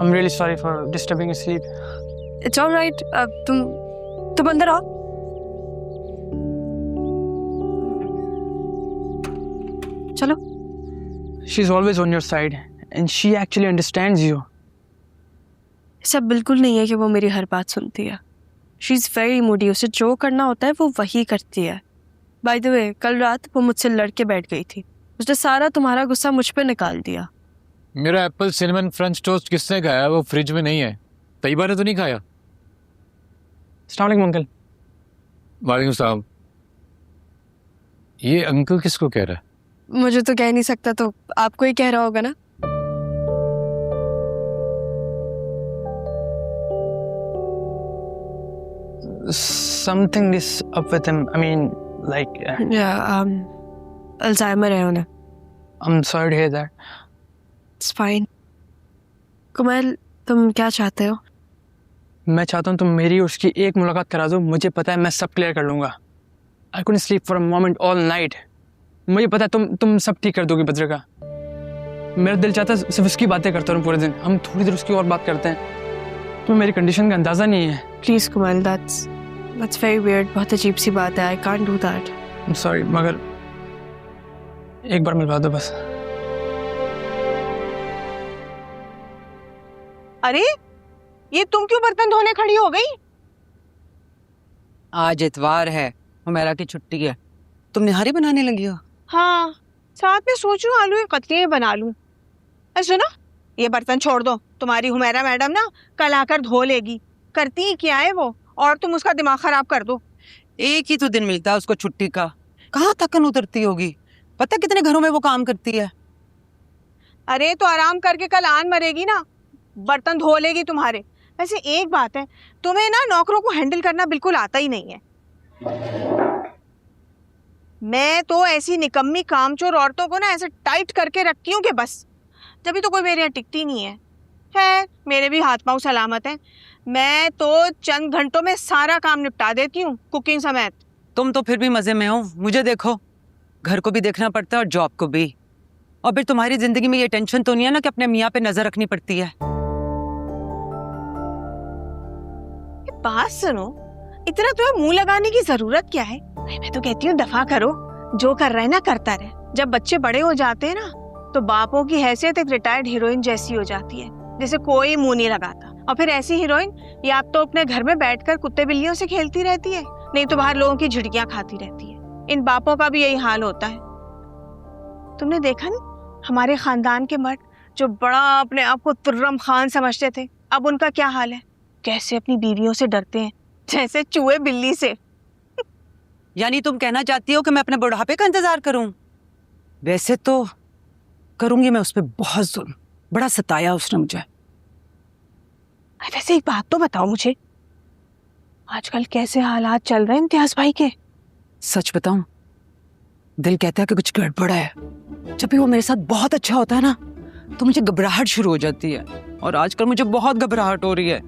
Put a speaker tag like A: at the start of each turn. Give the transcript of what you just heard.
A: I'm really sorry for disturbing your sleep.
B: It's all right. तुम अंदर आओ. चलो.
A: She's always on your side, and she actually understands you.
B: ऐसा बिल्कुल नहीं है कि वो मेरी हर बात सुनती है. She's very moody. उसे जो करना होता है वो वही करती है. By the way, कल रात वो मुझसे लड़ के बैठ गई थी. उसने सारा तुम्हारा गुस्सा मुझ पे निकाल दिया.
C: मेरा एप्पल सिनेमन फ्रेंच टोस्ट किसने खाया? वो फ्रिज में नहीं है. तैयबा ने तो नहीं खाया?
A: अस्सलाम वालेकुम अंकल.
C: वालेकुम सलाम. ये अंकल किसको कह रहा है?
B: मुझे तो कह नहीं सकता, तो आपको ही कह रहा होगा ना.
A: Something is up with him. I mean, like.
B: Alzheimer है उन्हें.
A: I'm sorry to hear that.
B: It's fine. Kumail, तुम क्या चाहते हो?
A: मैं चाहता हूँ तुम मेरी और उसकी एक मुलाकात करा दो. मुझे पता है मैं सब क्लियर कर लूँगा. I couldn't sleep for a moment all night. मुझे पता है तुम सब ठीक कर दोगी बद्र का. मेरा दिल चाहता है सिर्फ उसकी बातें करता रहूं पूरे दिन. हम थोड़ी देर उसकी और बात करते हैं. तुम्हें मेरी कंडीशन का अंदाज़ा नहीं है.
B: Please Kumail, that's very weird. बहुत अजीब सी बात है. I can't do that.
A: I'm sorry, मगर एक बार मिलवा दो बस.
D: अरे ये तुम क्यों बर्तन धोने खड़ी हो गई?
E: आज इतवार है, हुमैरा की छुट्टी है. तुम निहारी बनाने लगी हो?
D: हाँ, साथ में सोचूं आलू की कतली बना लूं. सुनो, ये बर्तन छोड़ दो. तुम्हारी हुमैरा मैडम ना कल आकर धो लेगी. करती ही क्या है वो, और तुम उसका दिमाग खराब कर दो.
E: एक ही तो दिन मिलता है उसको छुट्टी का. कहाँ थकन उतरती होगी? पता कितने घरों में वो काम करती है.
D: अरे तो आराम करके कल आन मरेगी ना, बर्तन धो लेगी तुम्हारे. वैसे एक बात है, तुम्हें ना नौकरों को हैंडल करना बिल्कुल आता ही नहीं है. मैं तो ऐसी निकम्मी कामचोर औरतों को ना ऐसे टाइट करके रखती हूँ कि बस. जब तो कोई मेरे यहाँ टिकती नहीं है. मेरे भी हाथ पांव सलामत हैं. मैं तो चंद घंटों में सारा काम निपटा देती हूँ, कुकिंग समेत.
E: तुम तो फिर भी मजे में हो. मुझे देखो, घर को भी देखना पड़ता है और जॉब को भी. और फिर तुम्हारी जिंदगी में ये टेंशन तो नहीं है ना कि अपने मियाँ पे नजर रखनी पड़ती है.
D: बात सुनो, इतना तुम्हें मुंह लगाने की जरूरत क्या है? मैं तो कहती हूँ दफा करो. जो कर रहे ना करता रहे. जब बच्चे बड़े हो जाते हैं ना, तो बापों की हैसियत एक रिटायर्ड हीरोइन जैसी हो जाती है, जिसे कोई मुंह नहीं लगाता. और फिर ऐसी हीरोइन या तो अपने घर में बैठकर कुत्ते बिल्लियों से खेलती रहती है, नहीं तो बाहर लोगों की झिड़कियां खाती रहती है. इन बापों का भी यही हाल होता है. तुमने देखा नहीं हमारे खानदान के मर्द जो बड़ा अपने आप को तुर्रम खान समझते थे, अब उनका क्या हाल है? कैसे अपनी बीवियों से डरते हैं, जैसे चूहे बिल्ली से.
E: यानी तुम कहना चाहती हो कि मैं अपने बुढ़ापे का इंतजार करूं? वैसे तो करूंगी मैं उस पर बहुत जुल्म. बड़ा सताया उसने मुझे.
D: वैसे एक बात तो बताओ मुझे, आजकल कैसे हालात चल रहे हैं इम्तियाज भाई के?
E: सच बताऊं, दिल कहता है कि कुछ गड़बड़ है. जब भी वो मेरे साथ बहुत अच्छा होता है ना, तो मुझे घबराहट शुरू हो जाती है. और आजकल मुझे बहुत घबराहट हो रही है.